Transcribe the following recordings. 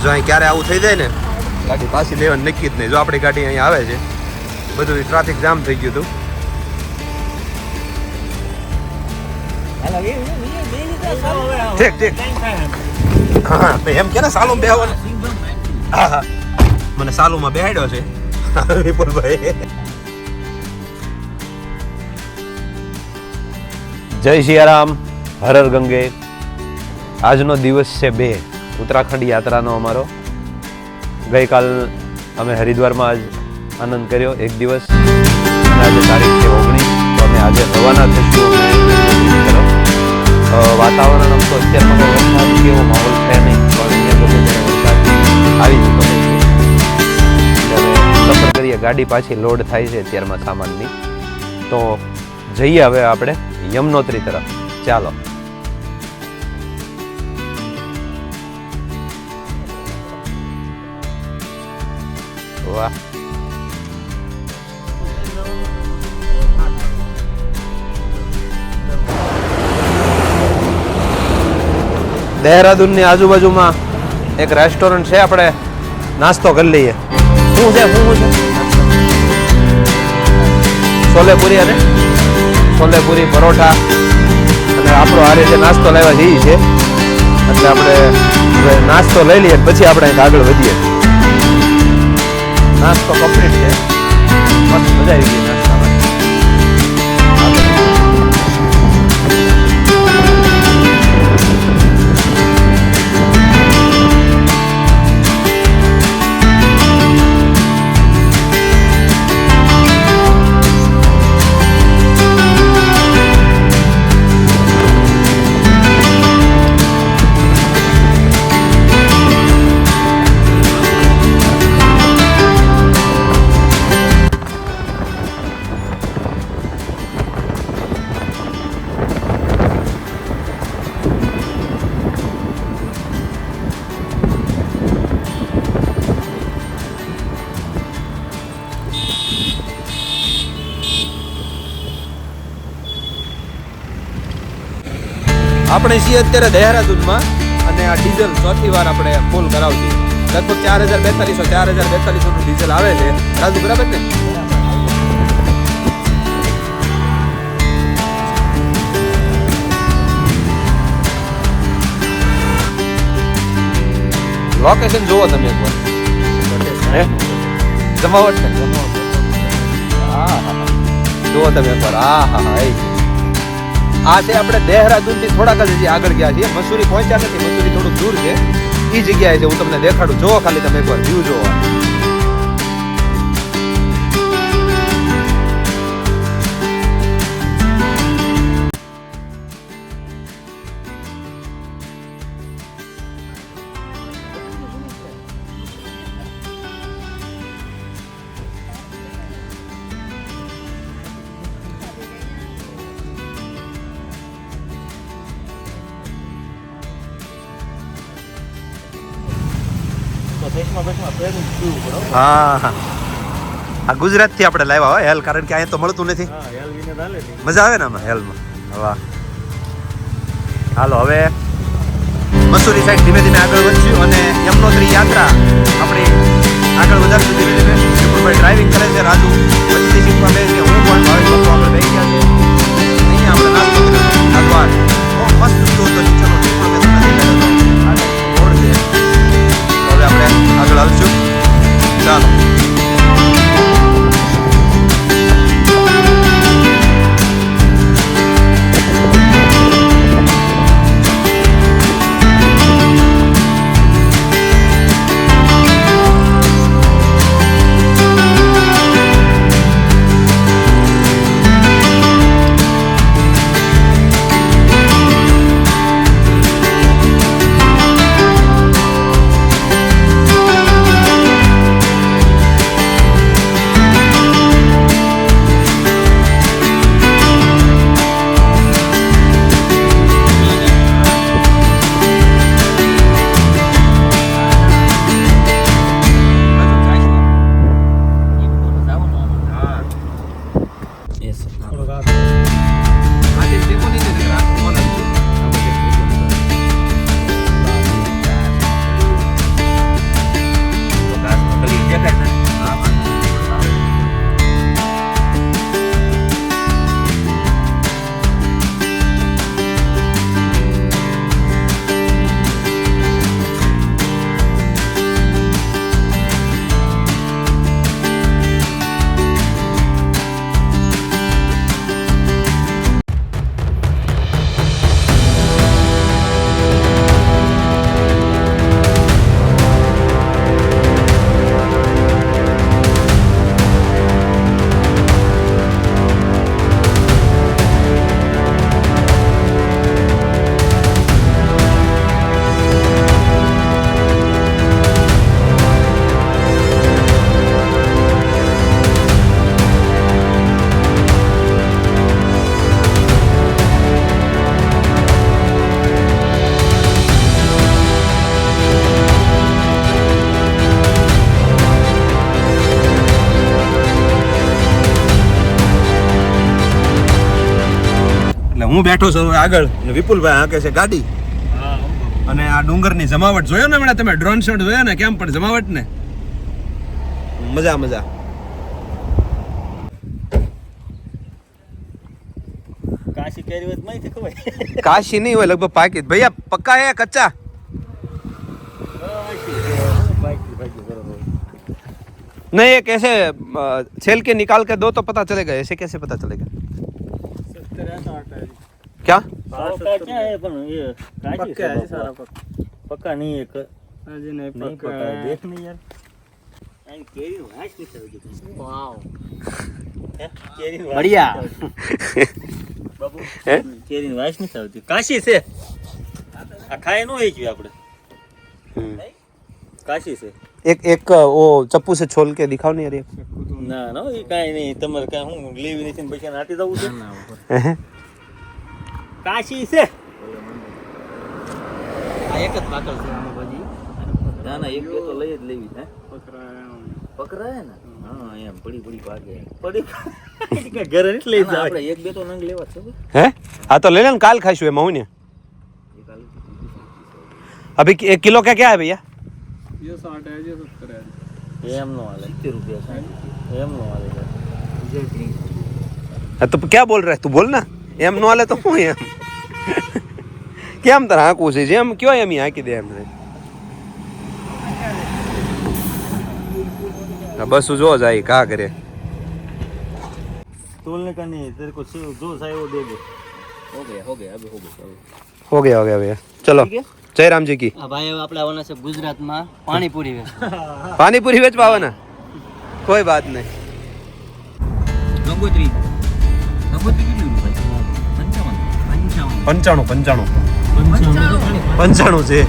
જો અહીં ક્યારે આવું થઈ જાય ને ગાડી પાછી લેવાનું નક્કી જ નહીં. જો આપણી ગાડી અહીંયા આવે છે, બધું ટ્રાફિક જામ થઈ ગયું હતું. ઠીક ઠીક. હા એમ કે ને સાલું બેહવાનું. હા હા મને સાલુમાં બેહાડ્યો છે વિપુલભાઈ. જય સિયારામ, હર હર ગંગે. આજનો દિવસ છે 2 ઉત્તરાખંડ યાત્રાનો અમારો. ગઈકાલ અમે હરિદ્વારમાં જ આનંદ કર્યો 1 દિવસ, અને આજે તારીખ છે 19. તો અમે આજે રવાના થઈશું તરફ. વાતાવરણ આમ તો અત્યારમાં વરસાદ કેવો માહોલ છે નહીં, પણ અહીંયા ગમે ત્યારે વરસાદ આવી જતો હોય છે. અમે સફર કરીએ, ગાડી પાછી લોડ થાય છે અત્યારમાં સામાનની. તો જઈએ હવે આપણે યમનોત્રી તરફ. ચાલો. વાહ, દેહરાદૂનની આજુબાજુમાં એક રેસ્ટોરન્ટ છે, આપણે નાસ્તો કરી લઈએ. શું છે છોલેપુરી અને છોલેપુરી પરોઠા, અને આપણો આ રીતે નાસ્તો લેવા જઈએ છે. એટલે આપણે નાસ્તો લઈ લઈએ પછી આપણે આગળ વધીએ. નાસ્તો કમ્પ્લીટ છે, મસ્ત મજા આવી ગઈ નાસ્તામાં. આપણે છીએ અત્યારે દેહરાદૂનમાં, અને આ ડીઝલ ચોથી વાર આપણે ફૂલ કરાવશું. લગભગ 4200 નું ડીઝલ આવે છે. રાજુ બરાબર ને? લોકેશન જુઓ તમે એકવાર. જમાવટ છે. હા હા જુઓ તમે એકવાર. હા હા હા આ છે આપણે દેહરાદૂનથી થોડાક જ હજી આગળ ગયા છીએ. મસૂરી પહોંચ્યા નથી, મસૂરી થોડુંક દૂર છે. એ જગ્યાએ છે, હું તમને દેખાડું. જોવો ખાલી તમે એકવાર વ્યૂ જોવો. હા આ ગુજરાત થી આપણે લાવ્યા હોય હેલ, કારણ કે અહીંયા તો મળતું નથી. મજા આવે ને આમાં હેલમાં. વાહ. હાલો હવે મસૂરી સાઈડ ધીમે ધીમે આગળ વધશું, અને યમનોત્રી યાત્રા આપણી આગળ વધારશું ધીમે ધીમે. વિપુલભાઈ ડ્રાઇવિંગ કરે છે, રાજુ વચ્ચેથી શીખવા બે છે, હું પણ ભાવેશ લોકો આગળ બેસી ગયા છે. અહીંયા આપણે નાસ્તો કર્યો આ દ્વાર. બહુ મસ્ત વ્યૂ હતો નીચેનો. પણ મેં તમને દેખાડ્યો રોડ છે. હવે આપણે આગળ હાલશું. ચાલો. હું બેઠો છું આગળ અને વિપુલભાઈ હાંકે છે ગાડી. અને આ ડુંગરની જમાવટ જોયો ને હમણાં તમે ડ્રોન શોટ જોયો ને કેમ પણ જમાવટ ને મજા મજા. કાશી કેરી વત નહીં ખબર કાશી નહીં હોય લગભગ પાકી ભૈયા પક્કા હે કચ્ચા नहीं ये कैसे छेल के निकाल के दो तो पता चलेगा ऐसे कैसे पता चलेगा क्या क्या है पण ये काशी पक्का है सारा पक्का नहीं है अजी नहीं नहीं पक्का पता है। देख नहीं यार आई केरी वाश नहीं चलती वाओ केरी बढ़िया बाबू हैं? केरी वाश नहीं चलती काशी से आ खाए नो है क्यों આપણે કાશી છે एक वो चप्पू से छोल के दिखाओ नहीं अरे ના ના એ કાઈ નહીં તમારે કાઈ હું લેવી નથી ને પછી નાટી દઉં છે કાશી છે આ એક જ પાકલ છે આનો ભાજી ના ના એક બે તો લઈ જ લેવી હે પકરાય ને હા એમ પડી પડી ભાગે પડી કે ઘરે નથી લઈ જાય આપણે એક બે તો નંગ લેવા છે हैं हाँ तो ले लेना काल खाइशु है महू ने अभी 1 किलो का क्या है भैया ये 60 है ये 70 है। એમ નો હાલે 70 રૂપિયા એમ નો હાલે तो क्या बोल रहा है तू बोल ना एम नो वाले तो हूँ एम केम तरह आंकू से जेम क्यों एम ही आंकी दे एम रे बस जो जाए क्या करे तोलने का नहीं तेरे को जो चाहिए वो दे दे हो गया अभी हो गया भैया चलो जय राम जी की આ ભાઈ હવે આપણે આવવાના છે ગુજરાતમાં પાણીપુરી વેચ पानी पूरी वेच पावाना कोई बात नहीं ગંગોત્રી કેટલી રૂપિયા 95 95 છે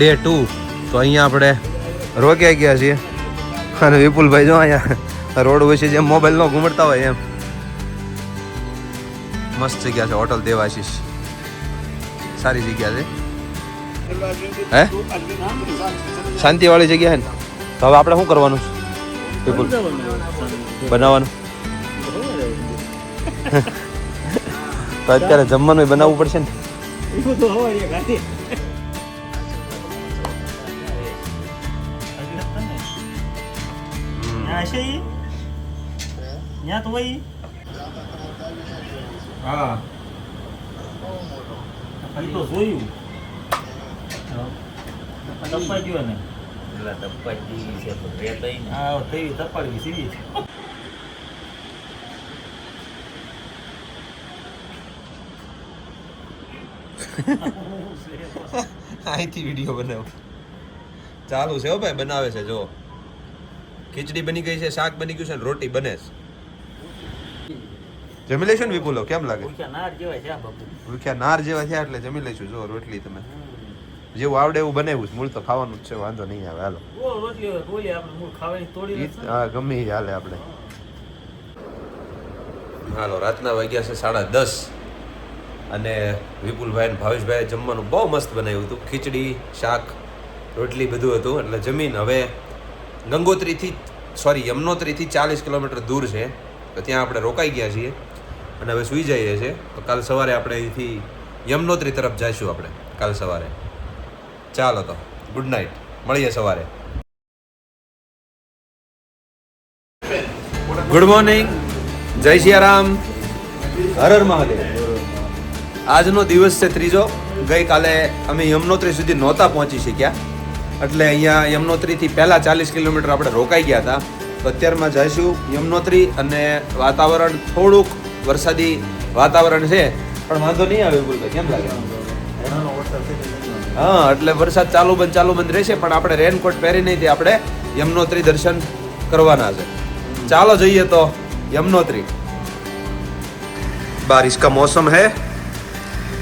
डे 2 तो अँ अपने रोक्या गया छे અને વિપુલભાઈ જો અહીંયા રોડ વિશે જેમ મોબાઈલ નો ઘૂમડતા હોય એમ મસ્ત જગ્યા છે હોટલ દેવાશીષ સારી જગ્યા છે હે શાંતિ વાળી જગ્યા છે ને તો હવે આપણે શું કરવાનું છે વિપુલ બનાવવાનું તો અત્યારે જમવાનું બનાવવું પડશે ને ऐसे ही यहाँ तो वही हाँ ये तो જોયું તપાઈ ગયો ને પેલા તપાઈ ગઈ છે તો રેતઈ હા થઈ તપાડી સીધી અહીંથી વિડીયો બનાવ ચાલુ છે હો ભાઈ બનાવે છે જો ખીચડી બની ગઈ છે શાક બની ગયું છે રોટી બને છે જમી લઈશું ને વિપુલો કેમ લાગે ભૂખ્યા નાર જેવા છે આ બાપુ ભૂખ્યા નાર જેવા થયા એટલે જમી લઈશું જો રોટલી તમે જેવું આવડે એવું બનાવ્યું છે. મૂળ તો ખાવાનું જ છે, વાંધો નહીં આવે. હાલો ગોળ રોટલી હોય, ગોળી આપણે મૂળ ખાવાની તોડી નાખશું. હા ગમે એ હાલે આપણે. હાલો રાતના વાગ્યા છે 10:30 અને વિપુલભાઈ અને ભાવેશભાઈએ જમવાનું બહુ મસ્ત બનાવ્યું હતું. ખીચડી, શાક, રોટલી બધું હતું. એટલે જમીન હવે યમનોત્રીથી 40 કિલોમીટર દૂર છે, તો ત્યાં આપણે રોકાઈ ગયા છીએ અને હવે સૂઈ જઈએ છીએ. તો કાલ સવારે આપણે અહીંથી યમનોત્રી તરફ જઈશું આપણે કાલ સવારે. ચાલો તો ગુડ નાઇટ, મળીએ સવારે. ગુડ મોર્નિંગ, જય સિયારામ, હર હર મહાદેવ. આજનો દિવસ છે ત્રીજો. ગઈકાલે અમે યમનોત્રી સુધી નહોતા પહોંચી શક્યા, એટલે અહીંયા યમનોત્રીથી પહેલાં 40 કિલોમીટર આપણે રોકાઈ ગયા હતા. તો અત્યારમાં જઈશું યમનોત્રી અને વાતાવરણ થોડુંક વરસાદી વાતાવરણ છે, પણ વાંધો નહીં આવે. બોલભાઈ કેમ લાગે? હા, એટલે વરસાદ ચાલુ બંધ રહેશે, પણ આપણે રેનકોટ પહેરી નહીં તે આપણે યમનોત્રી દર્શન કરવાના છે. ચાલો જઈએ તો यमुनोत्री. बारिश का मौसम है,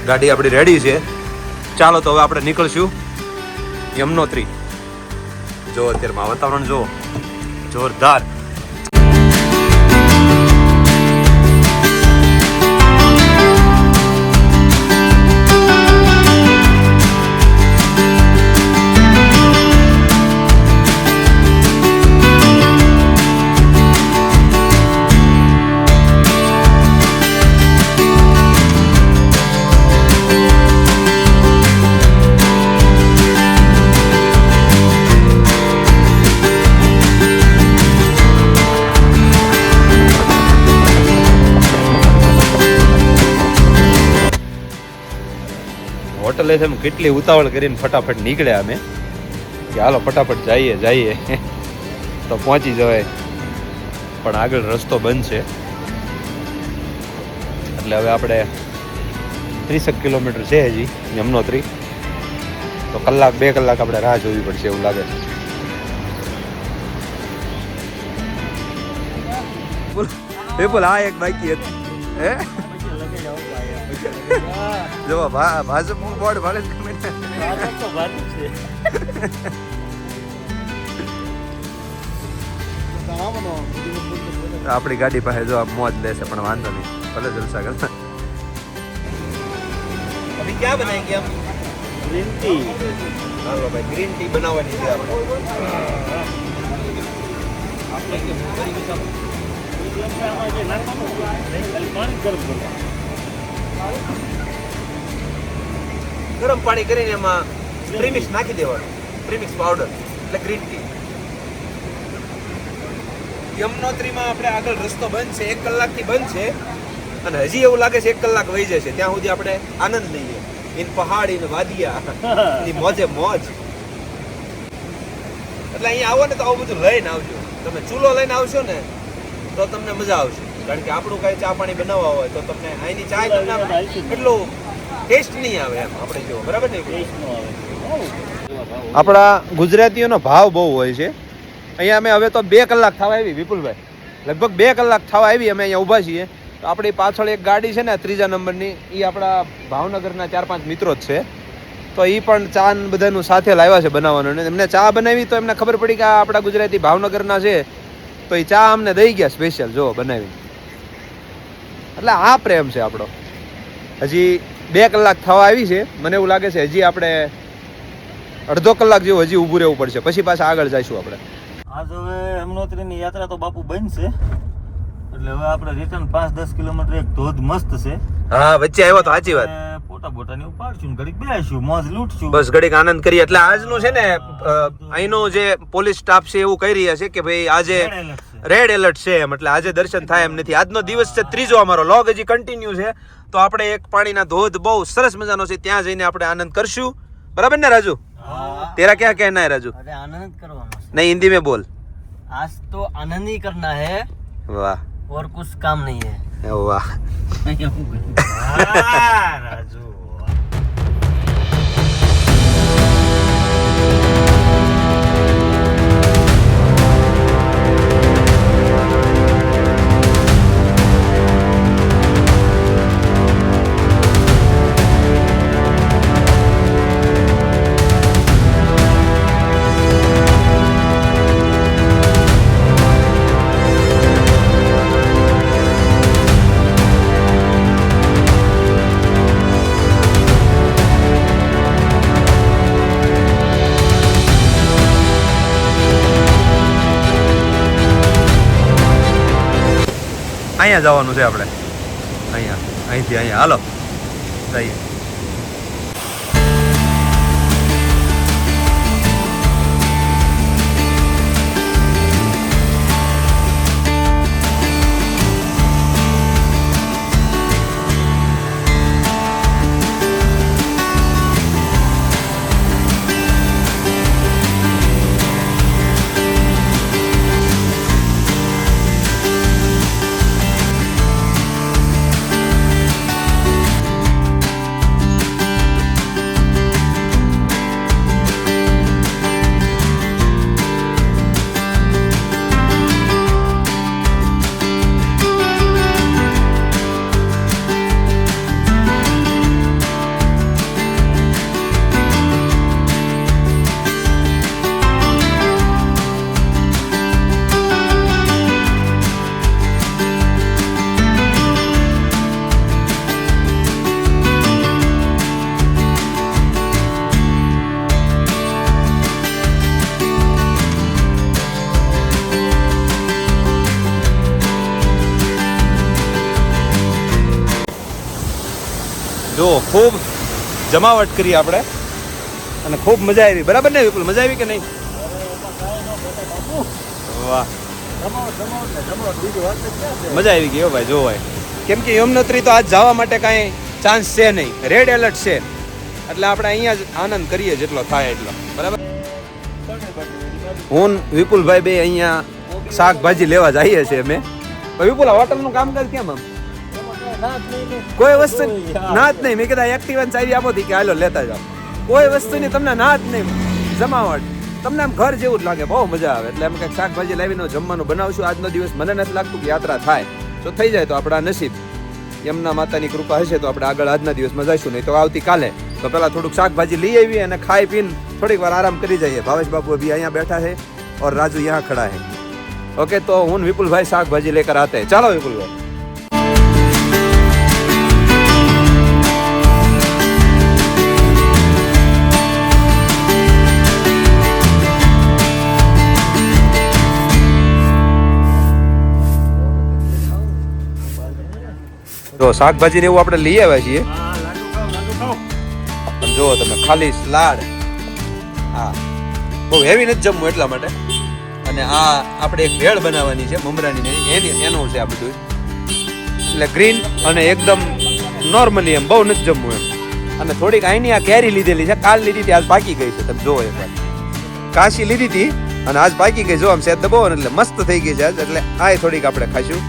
गाड़ी अपनी रेडी है. ચાલો તો હવે આપણે નીકળશું યમનોત્રી. જો અત્યારમાં વાતાવરણ જો જોરદાર. હોટલે છે કેટલી ઉતાવળ કરીને ફટાફટ નીકળ્યા અમે કે હાલો ફટાફટ જઈએ તો પહોંચી જવાય, પણ આગળ રસ્તો બંધ છે. એટલે હવે આપણે 30 કિલોમીટર છે હજી યમનોત્રી, તો 2 કલાક આપણે રાહ જોવી પડશે એવું લાગે છે. બોલ આ એક બાકી હતી હે જો ભાજપ બોર્ડ ભાડે આપણી ગાડી પાસે જો મોજ લેશે, પણ વાંધો નહીં, ભલે જલસા કરતા. અભી ક્યાં બનાએંગે હમ? Green tea. હાલો ભાઈ, ગ્રીન ટી બનાવવાની છે આપણે. ગરમ પાણી કરીને એમાં પ્રીમિક્સ નાખી દેવાનું, પ્રીમિક્સ પાવડર, એટલે ગ્રીન ટી. યમનોત્રીમાં આપણે આગળ રસ્તો બંધ છે, 1 કલાકથી બંધ છે, અને હજી એવું લાગે છે 1 કલાક વહી જશે. ત્યાં સુધી આપણે આનંદ લઈએ ઇન પહાડ ઇન વાદિયા ની મોજે મોજ. એટલે અહીંયા આવો ને તો આવું બધું લઈને આવજો. તમે ચૂલો લઈને આવશો ને તો તમને મજા આવશે, કારણ કે આપણું કઈ ચા પાણી બનાવવા હોય તો તમને અહીંની ચા તમને એટલું ટેસ્ટ નહીં આવે એમ આપણે જો, બરાબર ને? આપણા ગુજરાતીઓનો ભાવ બહુ હોય છે. અહીંયા અમે હવે તો 2 કલાક થવા આવી, વિપુલભાઈ લગભગ 2 કલાક થવા આવી અમે અહીંયા ઊભા છીએ. તો આપણી પાછળ એક ગાડી છે ને 3જા નંબરની, એ આપણા ભાવનગરના 4-5 મિત્રો જ છે. તો એ પણ ચા બધાનું સાથે લાવ્યા છે બનાવવાનું. એમને ચા બનાવી તો એમને ખબર પડી કે આ આપણા ગુજરાતી ભાવનગરના છે, તો એ ચા અમને દઈ ગયા સ્પેશિયલ જો બનાવી. એટલે આ પ્રેમ છે આપણો. હજી 2 કલાક થવા આવી છે, મને એવું લાગે છે હજી આપણે અડધો કલાક જેવું હજી ઊભું રહેવું પડશે, પછી પાછા આગળ જઈશું આપણે. આજ હવે યમનોત્રીની યાત્રા તો બાપુ બંધ છે, એટલે હવે આપણે રિટર્ન 5-10 કિલોમીટર એક ધોધ મસ્ત છે. હા, વચ્ચે આવ્યો તો સાચી વાત. ફોટા બોટાની ઉપાડશું, ઘડીક બેસશું, મોજ લૂટશું, બસ ઘડીક આનંદ કરીએ. એટલે આજનું છે ને અહીંનો જે પોલીસ સ્ટાફ છે એવું કહી રહ્યા છે કે ભાઈ આજે રેડ એલર્ટ છે એમ, એટલે આજે દર્શન થાય એમ નથી. આજનો દિવસ છે ત્રીજો, અમારો લોગ હજી કન્ટિન્યુ છે. તો આપણે એક પાણીના ધોધ બહુ સરસ મજાનો છે, ત્યાં જઈને આપણે આનંદ કરશું, બરાબર ને રાજુ? तेरा क्या कहना है राजू? अरे आनंद करवाना, नहीं हिंदी में बोल. आज तो आनंद ही करना है, वाह, और कुछ काम नहीं है. वाह. રાજુ અહીંયા જવાનું છે આપણે, અહીંથી અહીંયા હાલો જઈએ. જો ખૂબ જમાવટ કરી આપણે અને ખૂબ મજા આવી, બરાબર ને વિપુલ? મજા આવી કે નહીં? વાહ, મજા આવી ગઈ હો ભાઈ. જો ભાઈ, કેમ કે યમનોત્રી તો આજ જવા માટે કાંઈ ચાન્સ છે નહીં, રેડ એલર્ટ છે, એટલે આપણે અહીંયા જ આનંદ કરીએ જેટલો થાય એટલો, બરાબર? હું વિપુલભાઈ બે અહીંયા શાકભાજી લેવા જઈએ છીએ અમે. વિપુલ, હોટલનું કામકાજ કેમ આમ? કોઈ વસ્તુ ના જ નહીં. મેં કીધા એક્ટિવાન ચાવી આપો કે હાલો લેતા જાઓ. કોઈ વસ્તુની તમને ના જ નહીં, જમાવટ તમને આમ ઘર જેવું જ લાગે, બહુ મજા આવે. એટલે અમે કંઈક શાકભાજી લાવીને જમવાનું બનાવશું આજનો દિવસ. મને નથી લાગતું કે યાત્રા થાય, જો થઈ જાય તો આપણા નસીબ, યમુના માતાની કૃપા હશે તો આપણે આગળ આજના દિવસમાં જઈશું, નહીં તો આવતીકાલે. તો પહેલાં થોડુંક શાકભાજી લઈ આવીએ અને ખાઈ પીને થોડીક વાર આરામ કરી જઈએ. ભાવેશ બાપુ અભી અહીંયા બેઠા છે और राजू यहाँ खड़ा है. ओके, तो હું વિપુલભાઈ શાકભાજી લેकर आते हैं. ચાલો વિપુલભાઈ. તો શાકભાજી ને એવું આપણે લઈ આવ્યા છીએ. જો તમે ખાલી સલાડ, હા બહુ હેવી નથી જમવું એટલા માટે. અને આ આપણે એક ભેળ બનાવવાની છે મમરાની, એનું છે આ બધું. એટલે ગ્રીન અને એકદમ નોર્મલી, એમ બહુ નથી જમવું એમ. અને થોડીક અહીંની આ કેરી લીધેલી છે, કાલ લીધી હતી, આજ પાકી ગઈ છે. તમે જુઓ એકવાર, કાશી લીધી હતી અને આજ પાકી ગઈ. જો આમ સેજ દબાવો એટલે મસ્ત થઈ ગઈ છે આજ. એટલે આ થોડીક આપણે ખાઈશું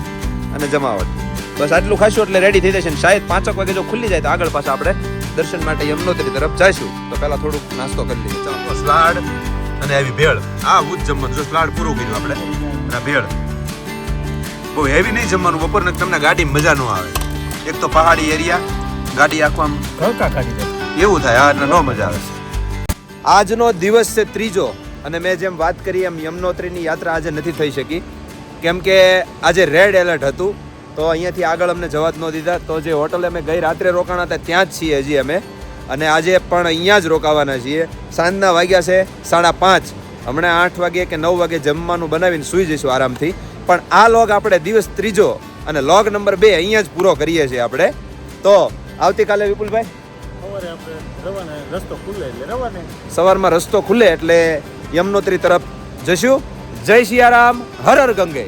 અને જમાવટ. બસ આટલું ખાઈશું એટલે રેડી થઈ જશે. શાયદ 5 વાગે જો ખુલ્લી જાય તો આગળ પાછા આપણે દર્શન માટે યમનોત્રી તરફ જઈશું. તો પહેલા થોડુંક નાસ્તો કરી લઈએ. ચાલો, સલાડ અને આવી ભેળ, આ હું જ જમવાનું. જો સલાડ પૂરું કર્યું આપણે અને ભેળ. બહુ હેવી નહીં જમવાનું, બપોરને તમને ગાડીમાં મજા ન આવે. એક તો પહાડી એરિયા, ગાડી આખું આમ ઘરકા કાઢી દે એવું થાય, હા, એટલે ન મજા આવે. આજનો દિવસ છે ત્રીજો, અને મેં જેમ વાત કરી એમ યમનોત્રીની યાત્રા આજે નથી થઈ શકી, કેમ કે આજે રેડ એલર્ટ હતું. તો અહીંયાથી આગળ અમને જવા જ ન દીધા. તો જે હોટલે અમે ગઈ રાત્રે રોકાણા હતા ત્યાં જ છીએ હજી અમે, અને આજે પણ અહીંયા જ રોકાવાના છીએ. સાંજના વાગ્યા છે 5:30. હમણાં 8 વાગે કે 9 વાગે જમવાનું બનાવીને સૂઈ જઈશું આરામથી. પણ આ લોગ આપણે દિવસ ત્રીજો અને લોગ નંબર 2 અહીંયા જ પૂરો કરીએ છીએ આપણે. તો આવતીકાલે વિપુલભાઈ સવારમાં રસ્તો ખુલે એટલે યમનોત્રી તરફ જશું. જય સિયારામ, હર હર ગંગે.